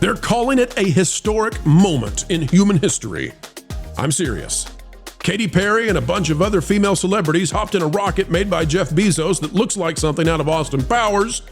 They're calling it a historic moment in human history. I'm serious. Katy Perry and a bunch of other female celebrities hopped in a rocket made by Jeff Bezos that looks like something out of Austin Powers,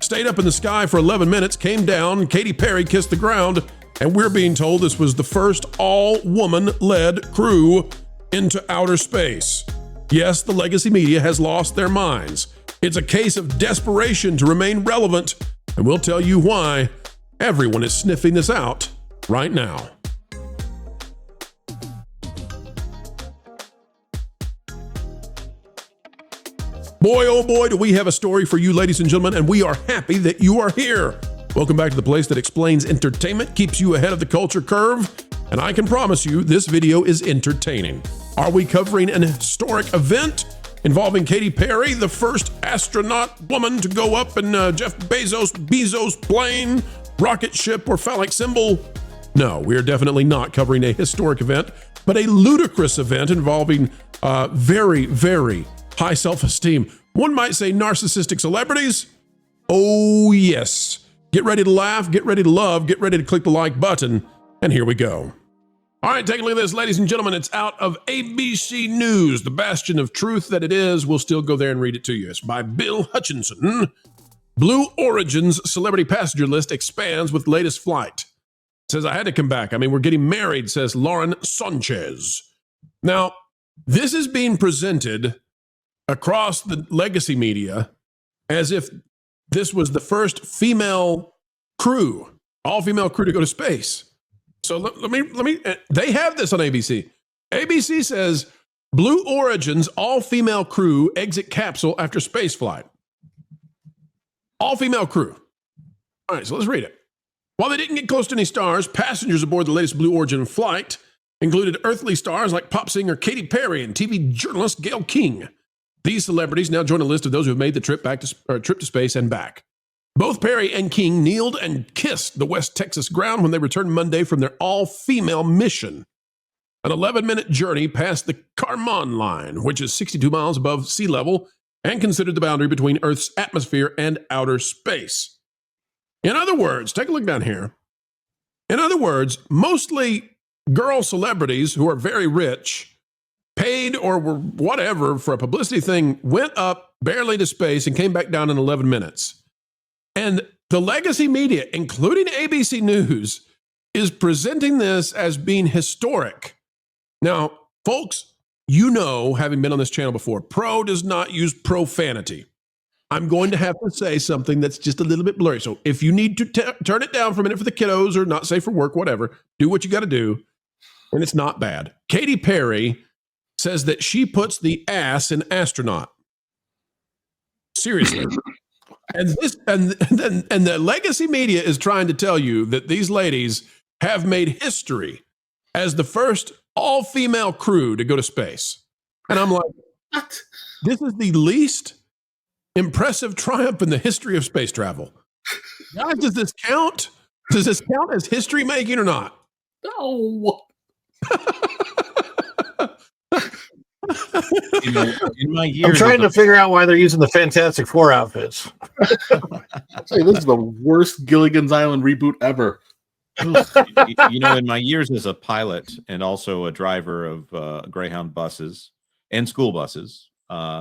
stayed up in the sky for 11 minutes, came down, Katy Perry kissed the ground, and we're being told this was the first all-woman-led crew into outer space. Yes, the legacy media has lost their minds. It's a case of desperation to remain relevant, and we'll tell you why. Everyone is sniffing this out right now. Boy, oh boy, do we have a story for you, ladies and gentlemen, and we are happy that you are here. Welcome back to the place that explains entertainment, keeps you ahead of the culture curve, and I can promise you this video is entertaining. Are we covering an historic event involving Katy Perry, the first astronaut woman to go up in Jeff Bezos' plane, rocket ship, or phallic symbol? No, we are definitely not covering a historic event, but a ludicrous event involving very, very high self-esteem. One might say narcissistic celebrities. Oh yes. Get ready to laugh, get ready to love, get ready to click the like button, and here we go. All right, take a look at this, ladies and gentlemen. It's out of ABC News, the bastion of truth that it is. We'll still go there and read it to you. It's by Bill Hutchinson. Blue Origin's celebrity passenger list expands with latest flight. Says, I had to come back. I mean, we're getting married, says Lauren Sanchez. Now, this is being presented across the legacy media as if this was the first female crew, all-female crew to go to space. So let me, they have this on ABC. ABC says, Blue Origin's all-female crew exit capsule after space flight. All-female crew. All right, so let's read it. While they didn't get close to any stars, passengers aboard the latest Blue Origin flight included earthly stars like pop singer Katy Perry and TV journalist Gayle King. These celebrities now join a list of those who have made the trip to space and back. Both Perry and King kneeled and kissed the West Texas ground when they returned Monday from their all-female mission. An 11-minute journey past the Kármán line, which is 62 miles above sea level and considered the boundary between Earth's atmosphere and outer space. In other words, take a look down here. In other words, mostly girl celebrities who are very rich, paid or were whatever for a publicity thing, went up barely to space and came back down in 11 minutes. And the legacy media, including ABC News, is presenting this as being historic. Now, folks, you know, having been on this channel before, Pro does not use profanity. I'm going to have to say something that's just a little bit blurry. So if you need to turn it down for a minute for the kiddos or not safe for work, whatever, do what you got to do. And it's not bad. Katy Perry says that she puts the ass in astronaut. Seriously. And the legacy media is trying to tell you that these ladies have made history as the first all-female crew to go to space. And I'm like, what? This is the least impressive triumph in the history of space travel. Guys, does this count? Does this count as history making or not? No. You know, in my years, I'm trying to figure out why they're using the Fantastic Four outfits. Hey, this is the worst Gilligan's Island reboot ever. You know, in my years as a pilot and also a driver of Greyhound buses and school buses,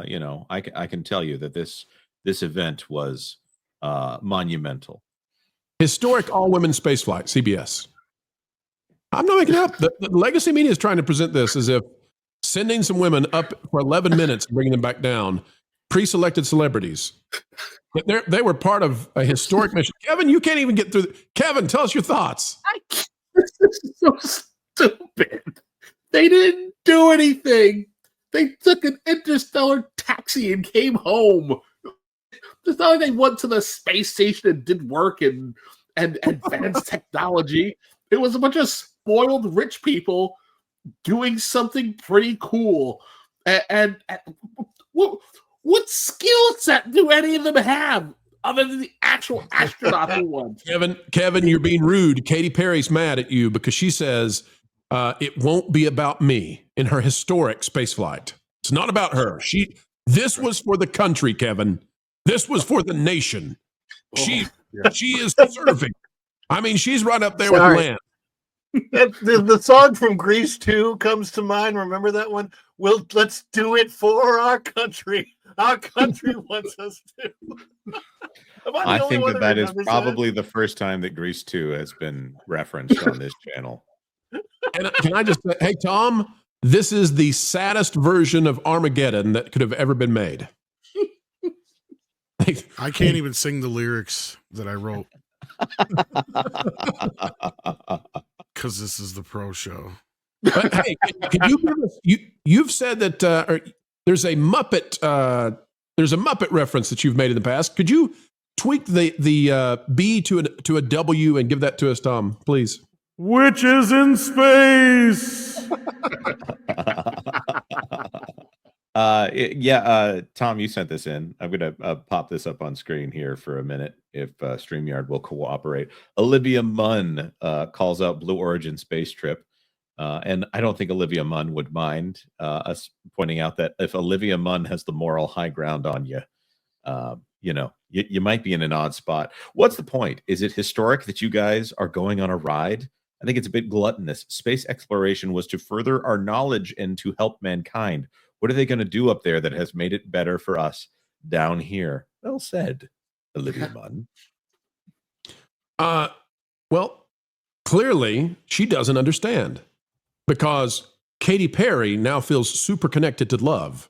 you know, I can tell you that this event was monumental. Historic all-women spaceflight, CBS. I'm not making it up. The legacy media is trying to present this as if sending some women up for 11 minutes and bringing them back down, pre-selected celebrities. They were part of a historic mission. Kevin, you can't even get through. Kevin, tell us your thoughts. This is so stupid. They didn't do anything. They took an interstellar taxi and came home. It's not like they went to the space station and did work and advanced technology. It was a bunch of spoiled rich people doing something pretty cool. And what skill set do any of them have other than the actual astronaut who won? Kevin, you're being rude. Katy Perry's mad at you because she says it won't be about me in her historic spaceflight. It's not about her. This was for the country, Kevin. This was for the nation. She is serving. I mean, she's right up there with Land. The song from Grease 2 comes to mind. Remember that one? Let's do it for our country. Our country wants us to. I think that is probably the first time that Grease 2 has been referenced on this channel. And can I just say, hey, Tom, this is the saddest version of Armageddon that could have ever been made. I can't even sing the lyrics that I wrote. Because this is the pro show. But hey, can you give us, you've said that there's a Muppet reference that you've made in the past. Could you tweak the B to a W and give that to us, Tom, please? Witches in space. Tom, you sent this in. I'm gonna pop this up on screen here for a minute if StreamYard will cooperate. Olivia Munn calls out Blue Origin space trip, and I don't think Olivia Munn would mind us pointing out that if Olivia Munn has the moral high ground on you, you might be in an odd spot. What's the point? Is it historic that you guys are going on a ride? I think it's a bit gluttonous. Space exploration was to further our knowledge and to help mankind. What are they going to do up there that has made it better for us down here? Well said, Olivia Munn. Well, clearly she doesn't understand because Katy Perry now feels super connected to love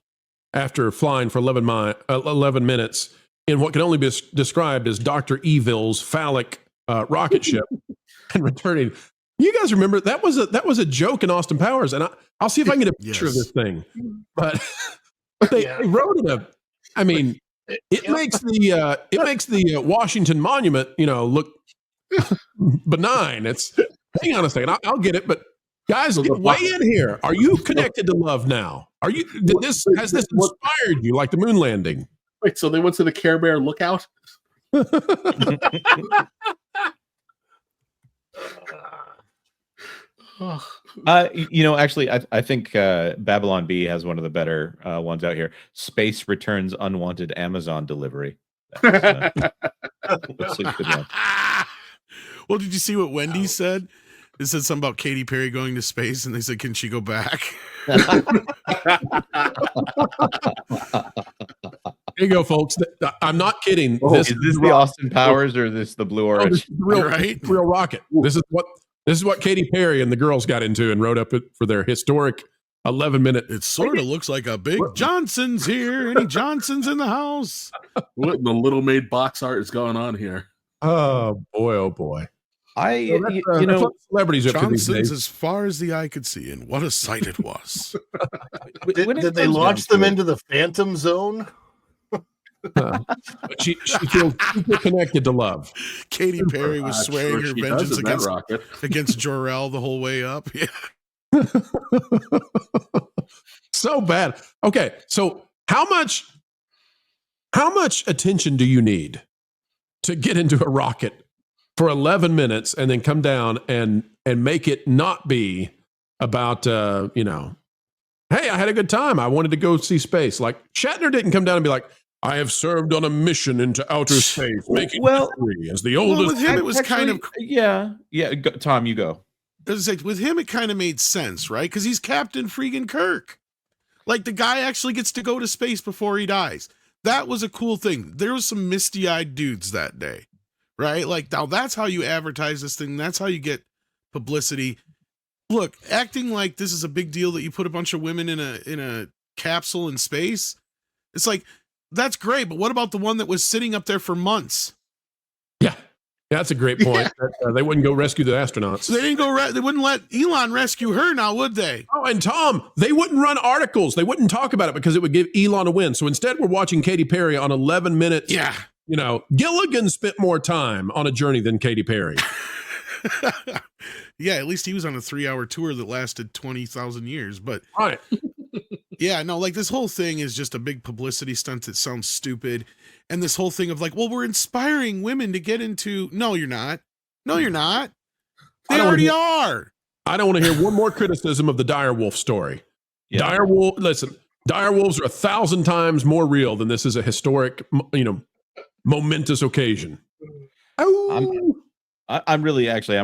after flying for 11 minutes in what can only be described as Dr. Evil's phallic rocket ship and returning. You guys remember that was a joke in Austin Powers, and I'll see if I can get a picture of this thing. But they wrote it up. I mean, it makes the Washington Monument, look benign. Hang on a second, I'll get it. But guys, weigh in here. Are you connected to love now? Has this inspired you like the moon landing? Wait, so they went to the Care Bear lookout? Actually, I think Babylon Bee has one of the better ones out here. Space returns unwanted Amazon delivery. That's a good one. Well, did you see what Wendy said? It said something about Katy Perry going to space, and they said, "Can she go back?" There you go, folks. I'm not kidding. Is this the Austin Powers or is this the Blue Origin? This is real rocket. This is what Katy Perry and the girls got into and wrote up for their historic 11-minute. It sort of looks like a big Johnson's here. Any Johnsons in the house? What in the Little Maid box art is going on here? Oh boy! Celebrities Johnson's as far as the eye could see, and what a sight it was. Did they launch them into the Phantom Zone? She feels super connected to love. Katy Perry was swearing her vengeance against Jor-El the whole way up. Yeah. So bad. Okay, so how much attention do you need to get into a rocket for 11 minutes and then come down and make it not be about hey, I had a good time. I wanted to go see space. Like Shatner didn't come down and be like, I have served on a mission into outer space, making history as the oldest. Well, with him, it was kind of Tom, you go. With him, it kind of made sense, right? Because he's Captain freaking Kirk. Like the guy actually gets to go to space before he dies. That was a cool thing. There was some misty-eyed dudes that day, right? Like now, that's how you advertise this thing. That's how you get publicity. Look, acting like this is a big deal that you put a bunch of women in a capsule in space. It's like. That's great, but what about the one that was sitting up there for months? Yeah, that's a great point. Yeah. They wouldn't go rescue the astronauts. They didn't go. They wouldn't let Elon rescue her now, would they? Oh, and Tom, they wouldn't run articles. They wouldn't talk about it because it would give Elon a win. So instead, we're watching Katy Perry on 11 minutes. Yeah, Gilligan spent more time on a journey than Katy Perry. Yeah, at least he was on a 3-hour tour that lasted 20,000 years. But right. Yeah, no, like this whole thing is just a big publicity stunt that sounds stupid. And this whole thing of like, well, we're inspiring women to get into. No, you're not. No, you're not. They already are. I don't want to hear one more criticism of the direwolf story. Yeah. Listen, direwolves are 1,000 times more real than this is a historic, momentous occasion. I'm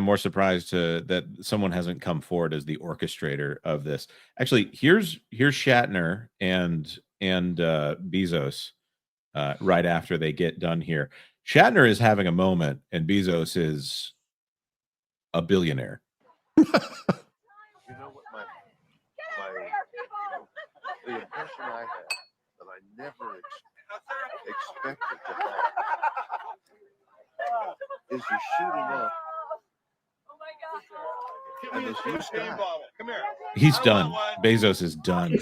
more surprised that someone hasn't come forward as the orchestrator of this. Actually, here's Shatner and Bezos right after they get done here. Shatner is having a moment, and Bezos is a billionaire. You know what the impression I had that I never expected to have is you're shooting up. And this new sky. He's done. Bezos is done.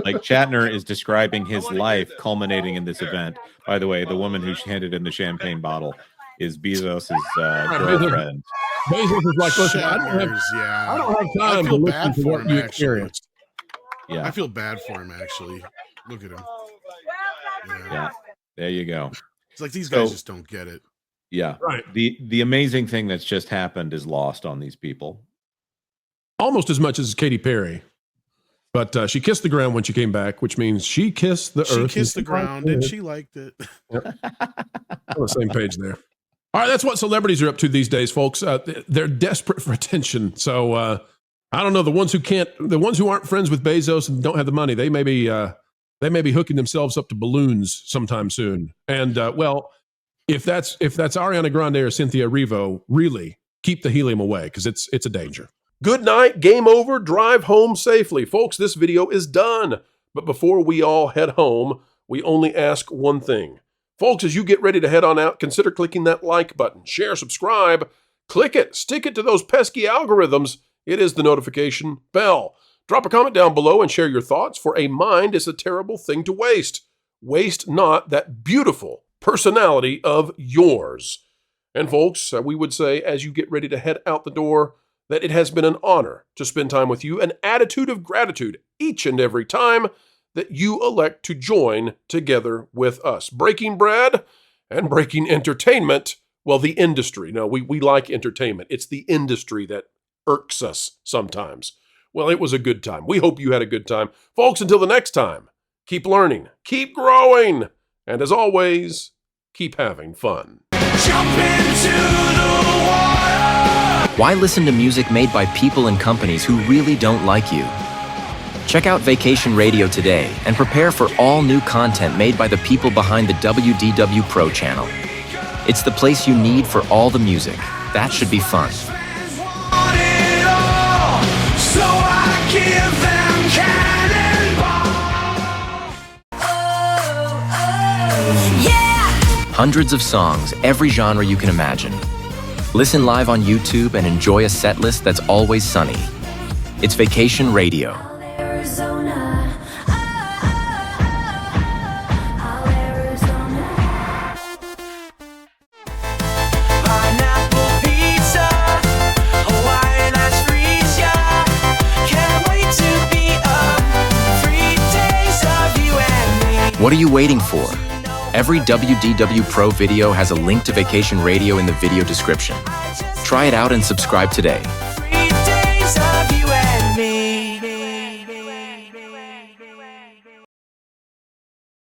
Like Shatner is describing his life culminating in this event. By the way, the woman who handed him the champagne bottle is Bezos' girlfriend. Bezos is like, listen, I don't have time to listen to what you experienced. Yeah, I feel bad for him, actually. Look at him. Yeah, there you go. It's like these guys just don't get it. Yeah, right. The amazing thing that's just happened is lost on these people. Almost as much as Katy Perry. But she kissed the ground when she came back, which means she kissed the earth. She kissed the ground, and she liked it. Yep. On the same page there. All right, that's what celebrities are up to these days, folks. They're desperate for attention. So I don't know, the ones who aren't friends with Bezos and don't have the money, they may be hooking themselves up to balloons sometime soon. And well, if that's Ariana Grande or Cynthia Erivo, really keep the helium away because it's a danger. Good night, game over, drive home safely. Folks, this video is done. But before we all head home, we only ask one thing. Folks, as you get ready to head on out, consider clicking that like button. Share, subscribe, click it, stick it to those pesky algorithms. It is the notification bell. Drop a comment down below and share your thoughts, for a mind is a terrible thing to waste. Waste not that beautiful personality of yours. And folks, we would say as you get ready to head out the door, that it has been an honor to spend time with you, an attitude of gratitude each and every time that you elect to join together with us. Breaking bread and breaking entertainment, well, the industry. No, we like entertainment. It's the industry that irks us sometimes. Well, it was a good time. We hope you had a good time. Folks, until the next time, keep learning, keep growing, and as always, keep having fun. Jump into the water. Why listen to music made by people and companies who really don't like you? Check out Vacation Radio today and prepare for all new content made by the people behind the WDW Pro channel. It's the place you need for all the music. That should be fun. So I give them cannonball. Yeah! Hundreds of songs, every genre you can imagine. Listen live on YouTube and enjoy a set list that's always sunny. It's Vacation Radio. Arizona. Pineapple pizza, Hawaiian ice freeze, yeah. Can't wait to be up. 3 days of you and me. What are you waiting for? Every WDW Pro video has a link to Vacation Radio in the video description. Try it out and subscribe today.